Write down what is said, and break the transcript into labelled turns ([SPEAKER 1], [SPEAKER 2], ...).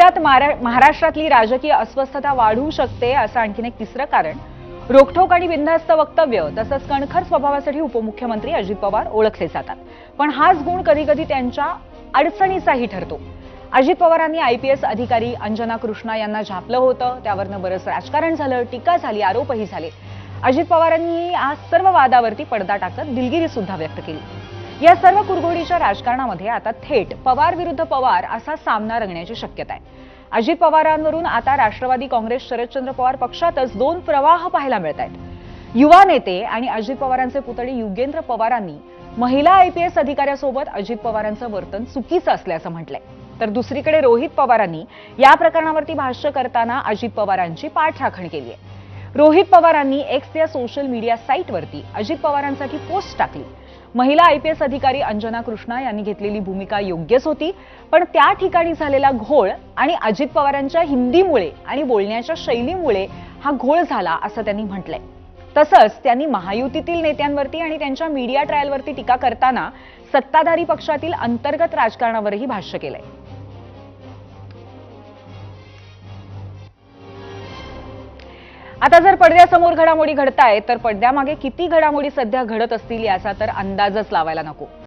[SPEAKER 1] मुळात महाराष्ट्रातली राजकीय अस्वस्थता वाढू शकते असं आणखीन एक तिसरं कारण रोखठोक आणि बिनधास्त वक्तव्य तसंच कणखर स्वभावासाठी उपमुख्यमंत्री अजित पवार ओळखले जातात। पण हाच गुण कधी कधी त्यांच्या अडचणीचाही ठरतो। अजित पवारांनी आयपीएस अधिकारी अंजना कृष्णा यांना झापलं होतं, त्यावरनं बरंच राजकारण झालं, टीका झाली, आरोपही झाले। अजित पवारांनी आज सर्व वादावरती पडदा टाकत दिलगिरी सुद्धा व्यक्त केली। या सर्व कुरघोडीच्या राजकारणामध्ये आता थेट पवार विरुद्ध पवार असा सामना रंगण्याची शक्यता आहे। अजित पवारांवरून आता राष्ट्रवादी काँग्रेस शरदचंद्र पवार पक्षातच दोन प्रवाह पाहायला मिळत आहेत। युवा नेते आणि अजित पवारांचे पुतळे युगेंद्र पवारांनी महिला आयपीएस अधिकाऱ्यासोबत अजित पवारांचं वर्तन चुकीचं असल्याचं म्हटलंय, तर दुसरीकडे रोहित पवारांनी या प्रकरणावरती भाष्य करताना अजित पवारांची पाठराखण केली आहे। रोहित पवारांनी एक्स या सोशल मीडिया साईटवरती अजित पवारांसाठी पोस्ट टाकली। महिला आयपीएस अधिकारी अंजना कृष्णा यांनी घेतलेली भूमिका योग्यच होती, पण त्या ठिकाणी झालेला घोळ आणि अजित पवारांच्या हिंदीमुळे आणि बोलण्याच्या शैलीमुळे हा घोळ झाला असं त्यांनी म्हटलंय। तसंच त्यांनी महायुतीतील नेत्यांवरती आणि त्यांच्या मीडिया ट्रायलवरती टीका करताना सत्ताधारी पक्षातील अंतर्गत राजकारणावरही भाष्य केलंय। आता जर पडद्यासमोर घडामोडी घडतायत तर पडद्यामागे किती घडामोडी सध्या घडत असतील याचा तर अंदाजच लावायला नको।